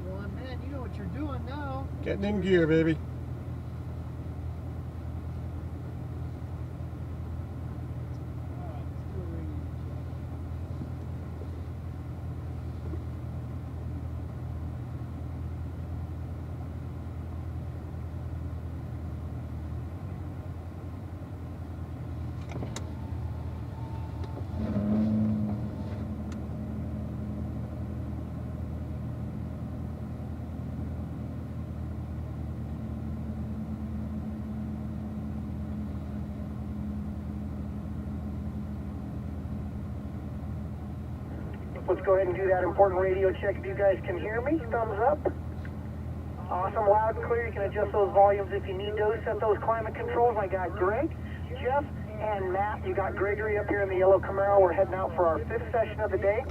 one. Man, you know what you're doing now. Getting in gear, baby. Let's go ahead and do that important radio check if you guys can hear me. Thumbs up. Awesome, loud and clear. You can adjust those volumes if you need those. Set those climate controls. I got Greg, Jeff, and Matt. You got Gregory up here in the yellow Camaro. We're heading out for our 5th session of the day.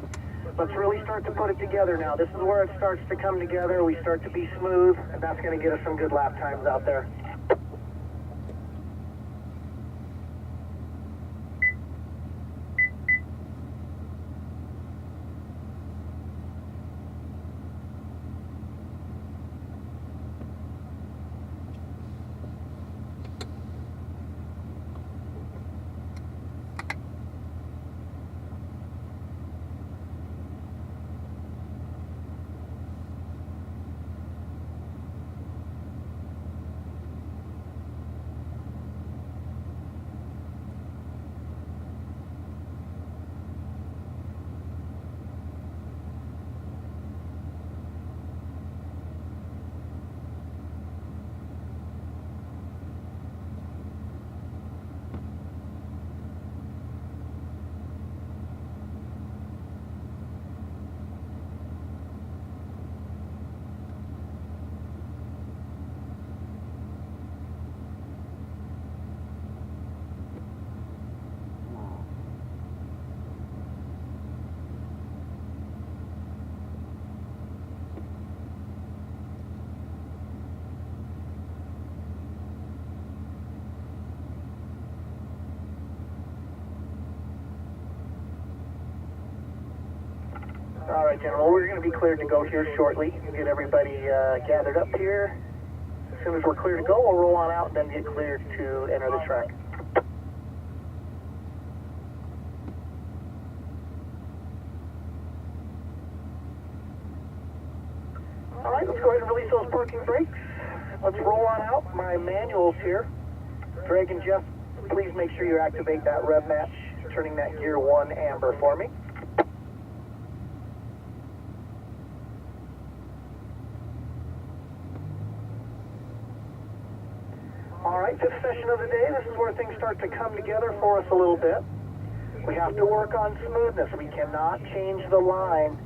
Let's really start to put it together now. This is where it starts to come together. We start to be smooth, and that's going to get us some good lap times out there. All right, gentlemen, we're going to be cleared to go here shortly. Get everybody gathered up here. As soon as we're clear to go, we'll roll on out and then get cleared to enter the track. All right, let's go ahead and release those parking brakes. Let's roll on out. My manual's here. Greg and Jeff, please make sure you activate that rev match, turning that gear 1 amber for me. All right, 5th session of the day. This is where things start to come together for us a little bit. We have to work on smoothness. We cannot change the line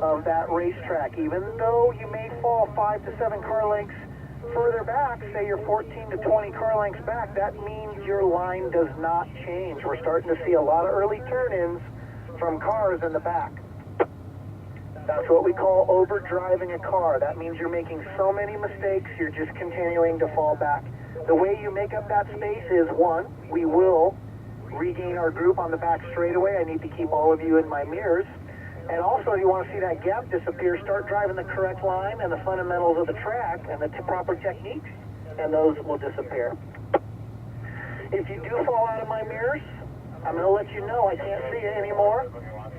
of that racetrack. Even though you may fall 5 to 7 car lengths further back, say you're 14 to 20 car lengths back, that means your line does not change. We're starting to see a lot of early turn-ins from cars in the back. That's what we call overdriving a car. That means you're making so many mistakes, you're just continuing to fall back. The way you make up that space is, 1, we will regain our group on the back straightaway. I need to keep all of you in my mirrors. And also, if you want to see that gap disappear, start driving the correct line and the fundamentals of the track and the proper techniques, and those will disappear. If you do fall out of my mirrors, I'm going to let you know I can't see you anymore.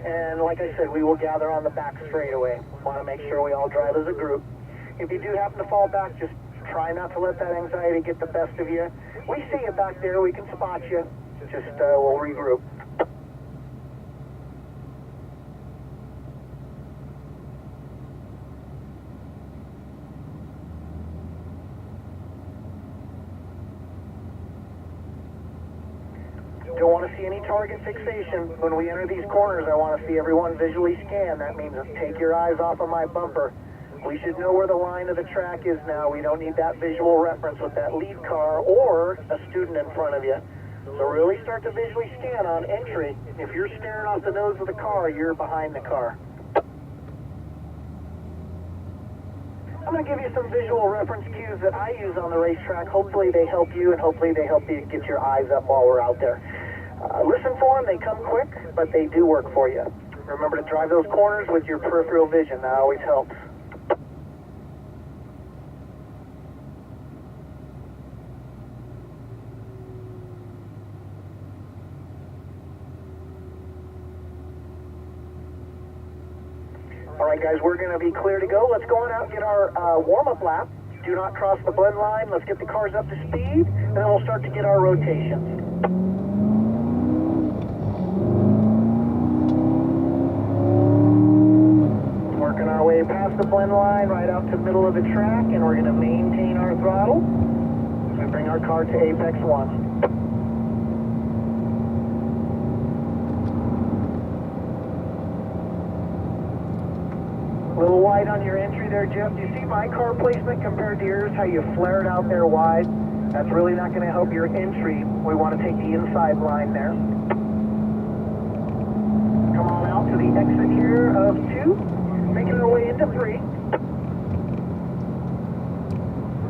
And like I said, we will gather on the back straightaway. Want to make sure we all drive as a group. If you do happen to fall back, just try not to let that anxiety get the best of you. We see you back there. We can spot you. Just we'll regroup. Don't want to see any target fixation. When we enter these corners, I want to see everyone visually scan. That means take your eyes off of my bumper. We should know where the line of the track is now. We don't need that visual reference with that lead car or a student in front of you. So really start to visually scan on entry. If you're staring off the nose of the car, you're behind the car. I'm going to give you some visual reference cues that I use on the racetrack. Hopefully they help you, and hopefully they help you get your eyes up while we're out there. Listen for them. They come quick, but they do work for you. Remember to drive those corners with your peripheral vision. That always helps. All right, guys, we're going to be clear to go. Let's go on out and get our warm-up lap. Do not cross the blend line. Let's get the cars up to speed, and then we'll start to get our rotations. Working our way past the blend line, right out to the middle of the track, and we're going to maintain our throttle as we bring our car to Apex 1. A little wide on your entry there, Jeff. Do you see my car placement compared to yours, how you flared out there wide? That's really not going to help your entry. We want to take the inside line there. Come on out to the exit here of 2, making our way into 3.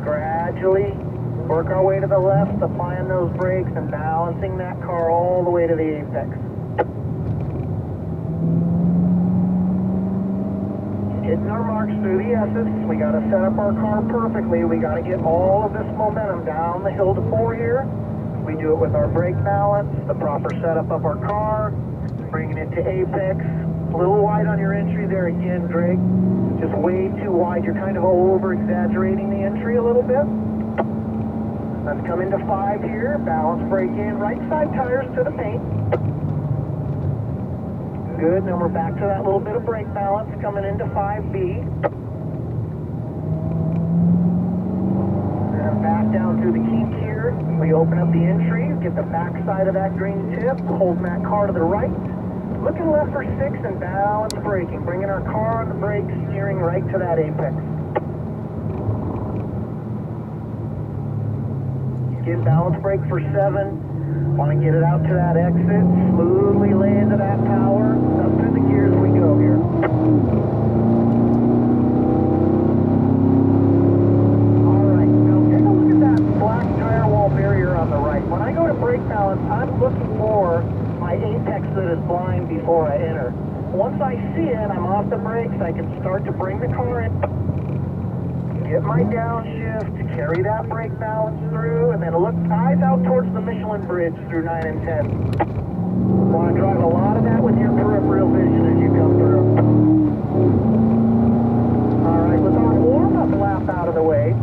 Gradually work our way to the left, applying those brakes and balancing that car all the way to the apex. Hitting our marks through the S's. We got to set up our car perfectly. We got to get all of this momentum down the hill to 4 here. We do it with our brake balance, the proper setup of our car, bringing it to apex. A little wide on your entry there again, Greg. Just way too wide. You're kind of over-exaggerating the entry a little bit. Let's come into 5 here. Balance brake in. Right side tires to the paint. Good, then we're back to that little bit of brake balance coming into 5B. And back down through the kink here. We open up the entry, get the back side of that green tip, holding that car to the right. Looking left for 6 and balance braking, bringing our car on the brakes, steering right to that apex. Get balance brake for 7. Want to get it out to that exit, smoothly lay into that power. Up through the gears we go here. Alright, now take a look at that black tire wall barrier on the right. When I go to brake balance, I'm looking for my apex that is blind before I enter. Once I see it, I'm off the brakes, I can start to bring the car in. Get my downshift, carry that brake balance through, and then look eyes out towards the Michelin bridge through 9 and 10. Want to drive a lot of that with your peripheral vision as you come through. Alright, with our warm-up lap out of the way,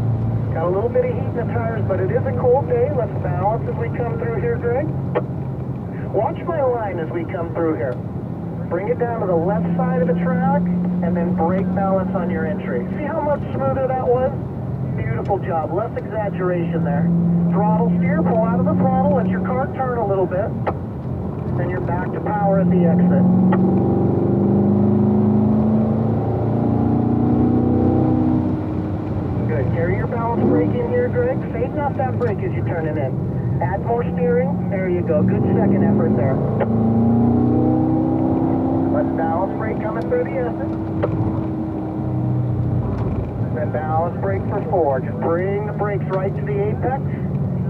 got a little bit of heat in the tires, but it is a cold day. Let's balance as we come through here, Greg. Watch my line as we come through here. Bring it down to the left side of the track, and then brake balance on your entry. See how much smoother that was? Beautiful job. Less exaggeration there. Throttle steer, pull out of the throttle, let your car turn a little bit. Then you're back to power at the exit. Good. Carry your balance brake in here, Greg. Fading off that brake as you turn it in. Add more steering. There you go. Good second effort there. Let's balance brake coming through the exit. Then balance brake for 4. Just bring the brakes right to the apex.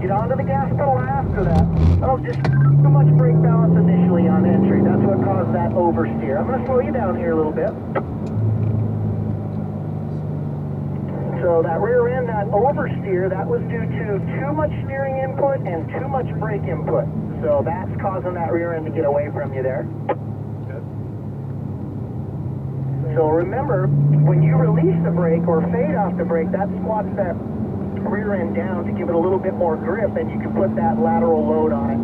Get onto the gas pedal after that. Oh, just too much brake balance initially on entry. That's what caused that oversteer. I'm going to slow you down here a little bit. So that rear end, that oversteer, that was due to too much steering input and too much brake input. So that's causing that rear end to get away from you there. So remember, when you release the brake or fade off the brake, that squats that rear end down to give it a little bit more grip, and you can put that lateral load on it.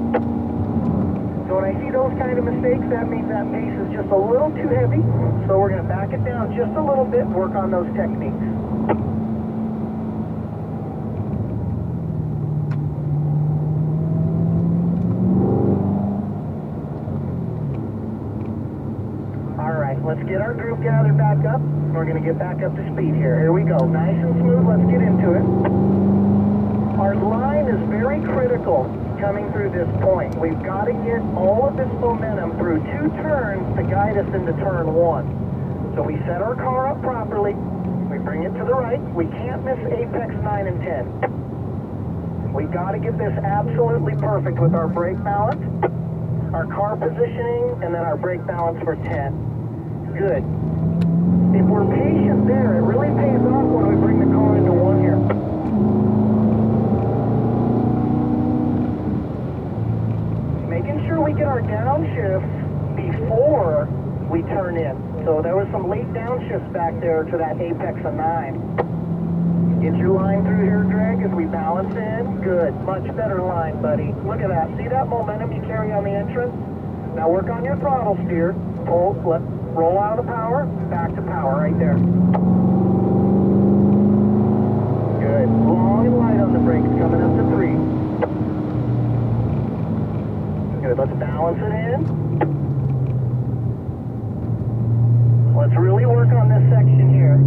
So when I see those kind of mistakes, that means that pace is just a little too heavy. So we're going to back it down just a little bit and work on those techniques. Let's get our group gathered back up. We're going to get back up to speed here. Here we go. Nice and smooth. Let's get into it. Our line is very critical coming through this point. We've got to get all of this momentum through 2 turns to guide us into turn 1. So we set our car up properly. We bring it to the right. We can't miss apex 9 and 10. We got to get this absolutely perfect with our brake balance, our car positioning, and then our brake balance for 10. Good. If we're patient there, it really pays off when we bring the car into 1 here. Making sure we get our downshift before we turn in. So there was some late downshifts back there to that apex of 9. Get your line through here, Greg, as we balance in. Good. Much better line, buddy. Look at that. See that momentum you carry on the entrance? Now work on your throttle steer. Pull, flip, roll out of the power, back to power right there. Good. Long and light on the brakes, coming up to 3. Good. Let's balance it in. Let's really work on this section here.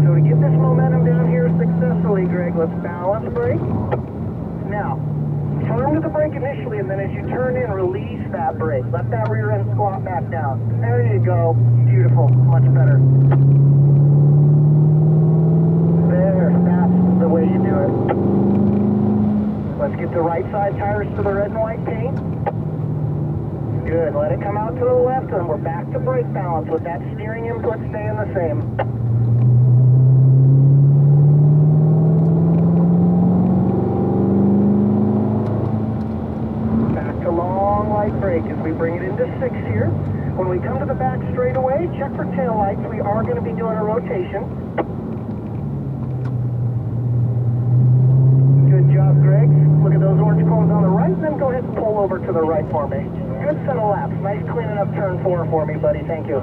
So to get this momentum down here successfully, Greg, let's balance brake. Now, firm to the brake initially, and then as you turn in, release that brake. Let that rear end squat back down. There you go. Beautiful. Much better. There. That's the way you do it. Let's get the right side tires to the red and white paint. Good. Let it come out to the left, and we're back to brake balance with that steering input staying the same. Back to long light brake as we bring it into 6 here. When we come to the back straightaway, check for tail lights. We are going to be doing a rotation. Good job, Greg. Look at those orange cones on the right, and then go ahead and pull over to the right for me. Good set of laps. Nice cleaning up turn 4 for me, buddy. Thank you.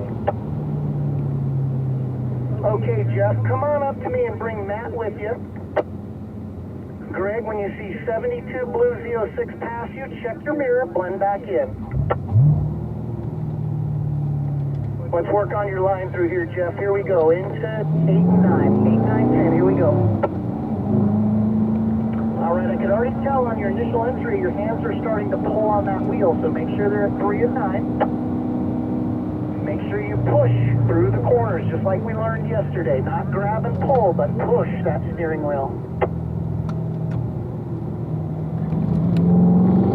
Okay, Jeff, come on up to me and bring Matt with you. Greg, when you see 72 Blue Z06 pass you, check your mirror, blend back in. Let's work on your line through here, Jeff. Here we go. Into 8 and 9. 8, 9, 10. Here we go. All right, I could already tell on your initial entry, your hands are starting to pull on that wheel, so make sure they're at 3 and 9. Make sure you push through the corners, just like we learned yesterday. Not grab and pull, but push that steering wheel.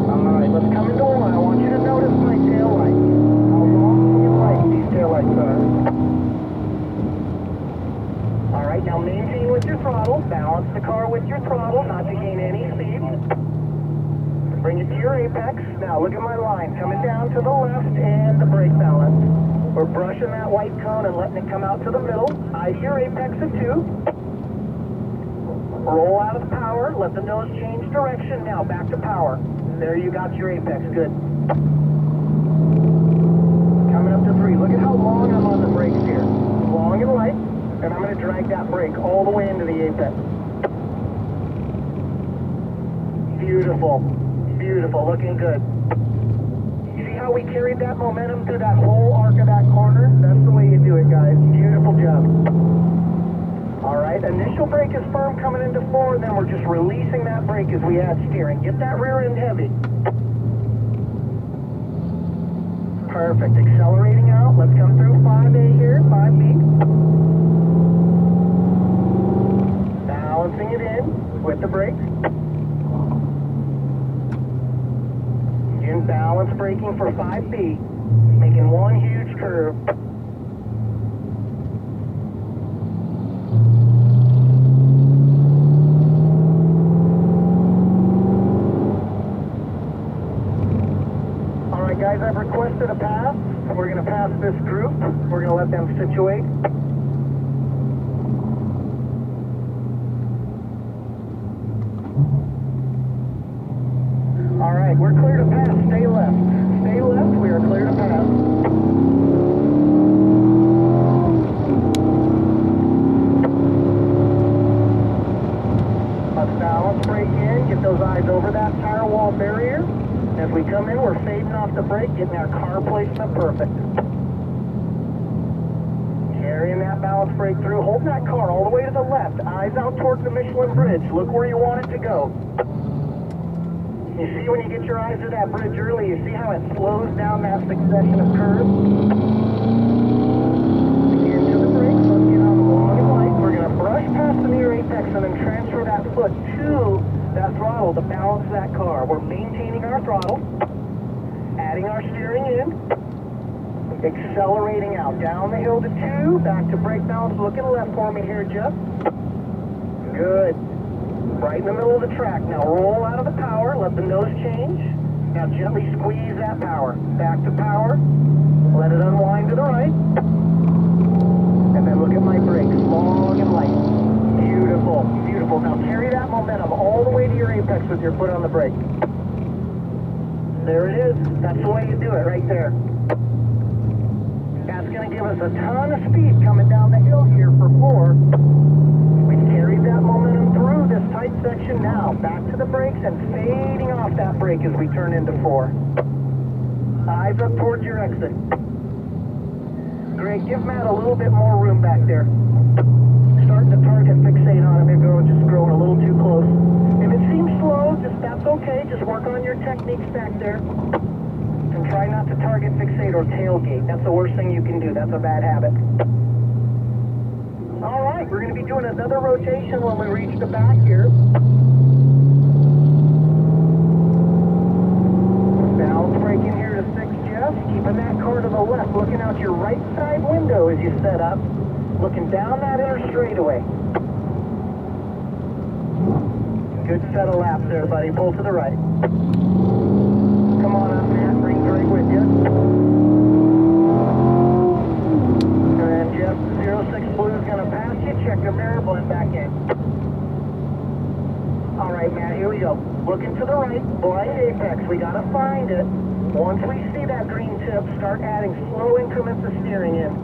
All right, let's come into 1. I want you to notice my tail lights. How long and light these tail lights are. All right, now maintain with your throttle. Balance the car with your throttle, not to gain any speed. Bring it to your apex. Now look at my line. Coming down to the left and the brake balance. We're brushing that white cone and letting it come out to the middle. Eye to your apex at 2. Roll out of the power. Let the nose change direction. Now back to power. There you got your apex. Good. Coming up to 3. Look at how long I'm on the brakes here. Long and light. And I'm going to drag that brake all the way into the apex. Beautiful. Beautiful. Looking good. You see how we carried that momentum through that whole arc of that corner? That's the way you do it, guys. Beautiful job. All right. Initial brake is firm coming into 4, then we're just releasing that brake as we add steering. Get that rear end heavy. Perfect. Accelerating out. Let's come through 5A here. 5B. Balancing it in with the brakes. Again, balance braking for 5B. Making one huge curve. All right, guys, I've requested a pass. We're going to pass this group. We're going to let them situate. All right, we're clear to pass. Stay left. Stay left. We are clear to pass. Let's balance brake in. Get those eyes over that tire wall barrier. As we come in, we're fading off the brake, getting our car placement perfect. Carrying that balance brake through. Hold that car all the way to the left. Eyes out towards the Michelin bridge. Look where you want it to go. You see when you get your eyes to that bridge early, you see how it slows down that succession of curves? Again, to the brakes, let's get on the long and light. We're going to brush past the near apex and then transfer that foot to that throttle to balance that car. We're maintaining our throttle, adding our steering in, accelerating out. Down the hill to 2, back to brake balance. Looking left for me here, Jeff. Good. Right in the middle of the track. Now roll out of the power, let the nose change. Now gently squeeze that power. Back to power. Let it unwind to the right. And then look at my brakes, long and light. Beautiful, beautiful. Now carry that momentum all the way to your apex with your foot on the brake. There it is. That's the way you do it, right there. That's going to give us a ton of speed coming down the hill here for 4. We've carried that momentum through this tight section now. Back to the brakes and fading off that brake as we turn into 4. Eyes up towards your exit. Great, give Matt a little bit more room back there. Starting to target fixate on him, just growing a little too close. If it seems slow, that's okay. Just work on your techniques back there. And try not to target fixate or tailgate. That's the worst thing you can do. That's a bad habit. All right, we're going to be doing another rotation when we reach the back here. Balance braking here to 6 Jeff. Keeping that car to the left, looking out your right side window as you set up. Looking down that inner straightaway. Good set of laps there, buddy. Pull to the right. Come on up, Matt. Bring Greg with you. And then Jeff, 06 Blue is going to pass you. Check the mirror, blend back in. All right, Matt, here we go. Looking to the right, blind apex. We got to find it. Once we see that green tip, start adding slow increments of steering in.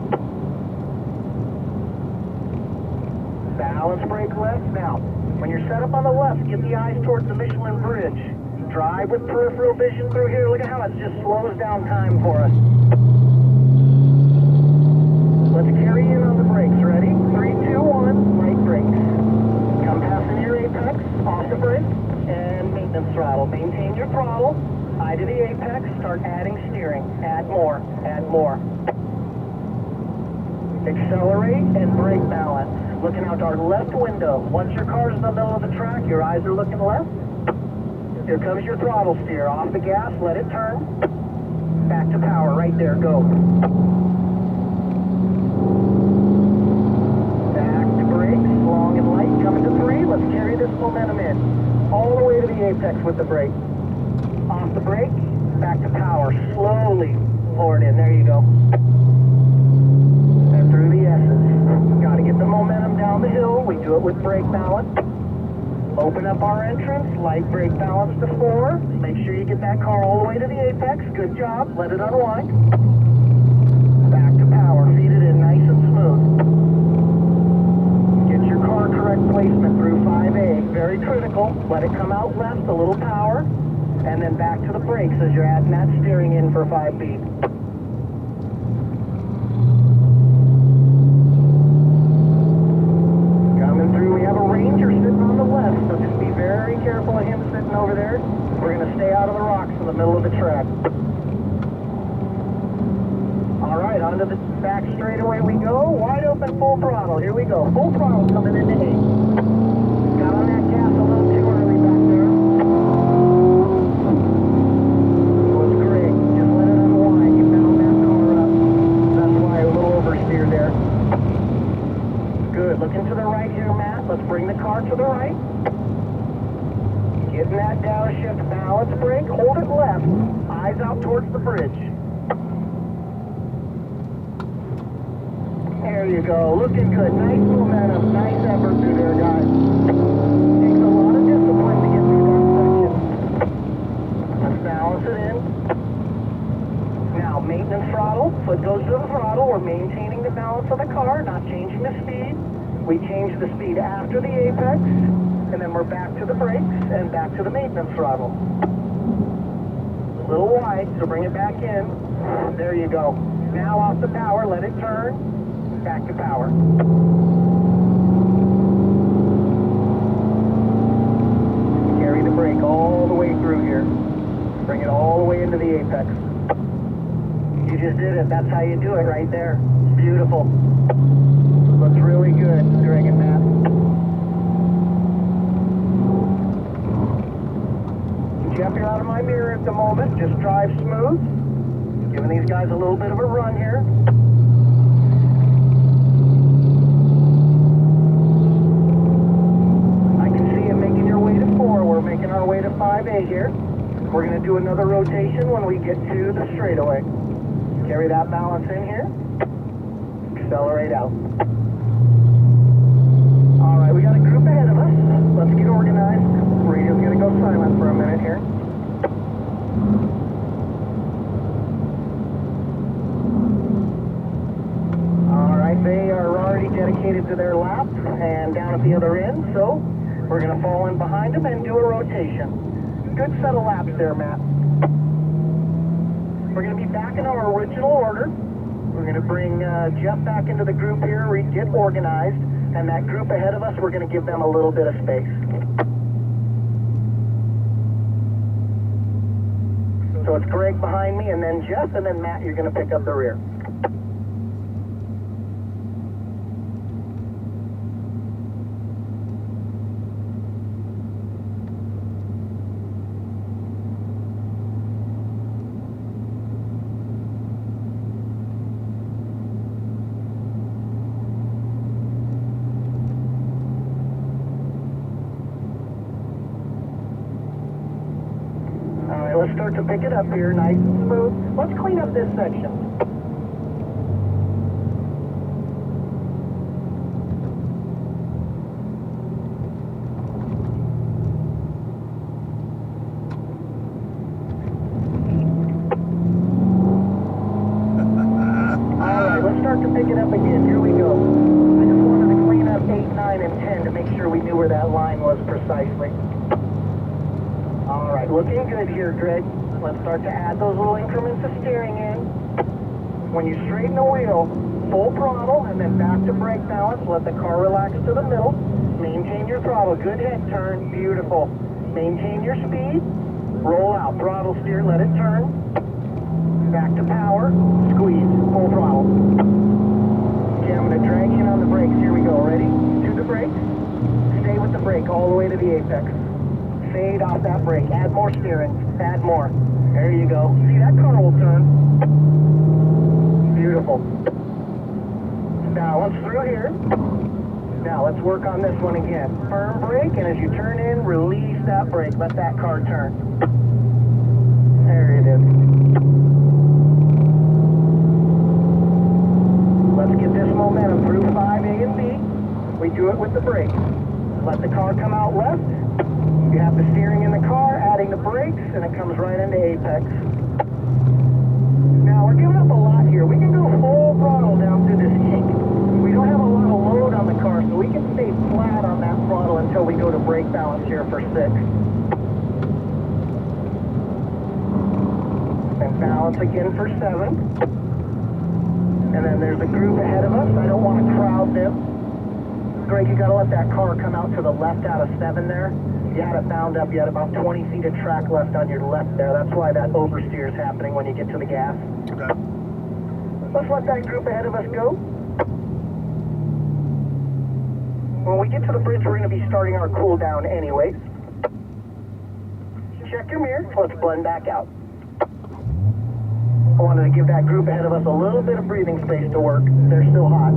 Balance brake left. Now, when you're set up on the left, get the eyes towards the Michelin bridge. Drive with peripheral vision through here. Look at how it just slows down time for us. Let's carry in on the brakes. Ready? 3, 2, 1. Light brakes. Come passing your apex. Off the brake. And maintenance throttle. Maintain your throttle. Eye to the apex. Start adding steering. Add more. Add more. Accelerate and brake balance. Looking out our left window. Once your car's in the middle of the track, your eyes are looking left. Here comes your throttle steer. Off the gas, let it turn. Back to power, right there, go. Back to brakes, long and light, coming to 3. Let's carry this momentum in. All the way to the apex with the brake. Off the brake, back to power. Slowly pour it in, there you go. And through the S's. Got to get the momentum down the hill. We do it with brake balance. Open up our entrance, light brake balance to 4. Make sure you get that car all the way to the apex. Good job. Let it unwind. Back to power. Feed it in nice and smooth. Get your car correct placement through 5A. Very critical. Let it come out left, a little power. And then back to the brakes as you're adding that steering in for 5B. We have a Ranger sitting on the left, so just be very careful of him sitting over there. We're going to stay out of the rocks in the middle of the track. All right, onto the back straightaway we go. Wide open, full throttle. Here we go. Full throttle coming into 8. Got on that gas a little too early back there. Was great. Just let it unwind. You found that car up. That's why a little oversteer there. Good. Looking to the right here, Matt. Let's bring the car to the right. Getting that downshift balance brake. Hold it left. Eyes out towards the bridge. There you go. Looking good. Nice momentum. Nice effort through there, guys. Takes a lot of discipline to get through that section. Let's balance it in. Now, maintenance throttle. Foot goes to the throttle. We're maintaining the balance of the car, not changing the speed. We change the speed after the apex, and then we're back to the brakes and back to the maintenance throttle. A little wide, so bring it back in. There you go. Now off the power, let it turn. Back to power. Carry the brake all the way through here. Bring it all the way into the apex. You just did it. That's how you do it right there. Beautiful. Looks really good, Greg and Matt. Jeff, you're out of my mirror at the moment. Just drive smooth. Giving these guys a little bit of a run here. I can see you making your way to 4. We're making our way to 5A here. We're going to do another rotation when we get to the straightaway. Carry that balance in here. Accelerate out. All right, we got a group ahead of us. Let's get organized. Radio's going to go silent for a minute here. All right, they are already dedicated to their lap and down at the other end, so we're going to fall in behind them and do a rotation. Good set of laps there, Matt. We're going to be back in our original order. We're going to bring Jeff back into the group here, get organized, and that group ahead of us, we're going to give them a little bit of space. So it's Greg behind me, and then Jeff, and then Matt, you're going to pick up the rear. Let's start to pick it up here, nice and smooth. Let's clean up this section. Alright, let's start to pick it up again. Here we go. I just wanted to clean up 8, 9, and 10 to make sure we knew where that line was precisely. All right, looking good here, Greg. Let's start to add those little increments of steering in. When you straighten the wheel, full throttle, and then back to brake balance. Let the car relax to the middle. Maintain your throttle. Good head turn. Beautiful. Maintain your speed. Roll out. Throttle steer. Let it turn. Back to power. Squeeze. Full throttle. Okay, I'm going to drag in on the brakes. Here we go. Ready? To the brakes. Stay with the brake all the way to the apex. Fade off that brake. Add more steering. Add more. There you go. See, that car will turn. Beautiful. Balance through here. Now let's work on this one again. Firm brake, and as you turn in, release that brake. Let that car turn. There it is. Let's get this momentum through 5A and B. We do it with the brake. Let the car come out left. You have the steering in the car, adding the brakes, and it comes right into apex. Now, we're giving up a lot here. We can go full throttle down through this kink. We don't have a lot of load on the car, so we can stay flat on that throttle until we go to brake balance here for 6. And balance again for 7. And then there's a group ahead of us. I don't want to crowd them. Greg, you got to let that car come out to the left out of 7 there. You had it bound up. You had about 20 feet of track left on your left there. That's why that oversteer is happening when you get to the gas. Okay. Let's let that group ahead of us go. When we get to the bridge, we're going to be starting our cool down anyways. Check your mirror. Let's blend back out. I wanted to give that group ahead of us a little bit of breathing space to work. They're still hot.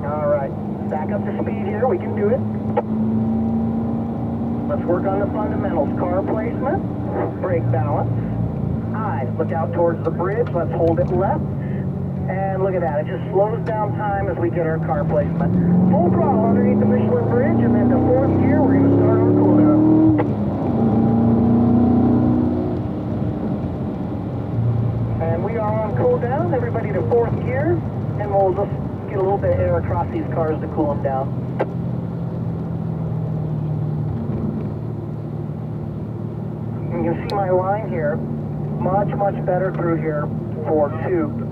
All right. Back up to speed here. We can do it. Let's work on the fundamentals. Car placement, brake balance, eyes. Look out towards the bridge. Let's hold it left. And look at that. It just slows down time as we get our car placement. Full throttle underneath the Michelin bridge, and then to 4th gear, we're going to start our cool down. And we are on cool down. Everybody to 4th gear, and we'll just get a little bit of air across these cars to cool them down. You can see my line here. Much, much better through here for 2.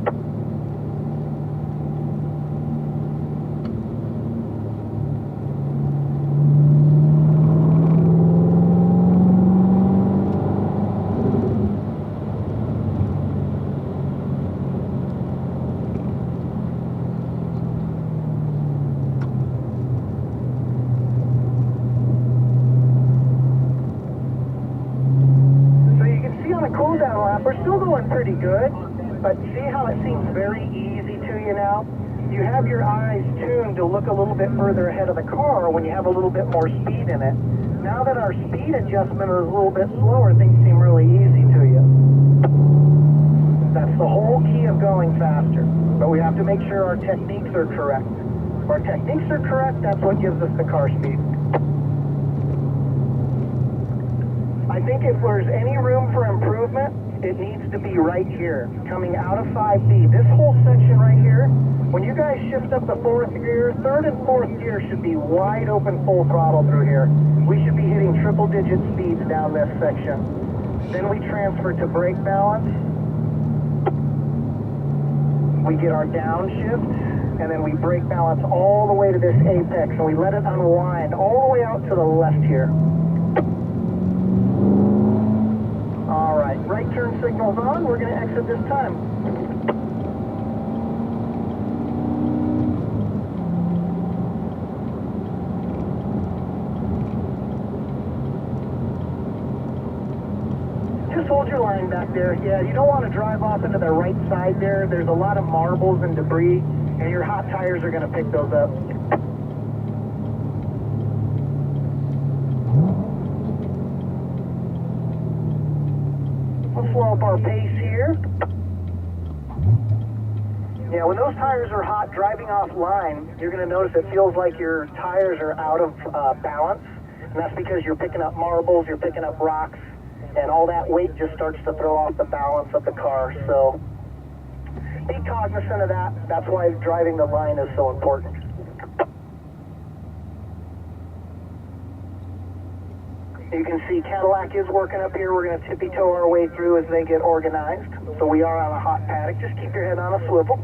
Pretty good, but see how it seems very easy to you now? You have your eyes tuned to look a little bit further ahead of the car when you have a little bit more speed in it. Now that our speed adjustment is a little bit slower, things seem really easy to you. That's the whole key of going faster. But we have to make sure our techniques are correct. If our techniques are correct, that's what gives us the car speed. I think if there's any room for improvement, it needs to be right here, coming out of 5B. This whole section right here, when you guys shift up the fourth gear, third and fourth gear should be wide open full throttle through here. We should be hitting triple-digit speeds down this section. Then we transfer to brake balance. We get our downshift, and then we brake balance all the way to this apex, and we let it unwind all the way out to the left here. All right, right turn signal's on. We're going to exit this time. Just hold your line back there. Yeah, you don't want to drive off into the right side there. There's a lot of marbles and debris, and your hot tires are going to pick those up. We'll slow up our pace here. Yeah, when those tires are hot driving offline, you're going to notice it feels like your tires are out of balance. And that's because you're picking up marbles, you're picking up rocks, and all that weight just starts to throw off the balance of the car. So be cognizant of that. That's why driving the line is so important. You can see Cadillac is working up here. We're going to tippy-toe our way through as they get organized. So we are on a hot paddock. Just keep your head on a swivel.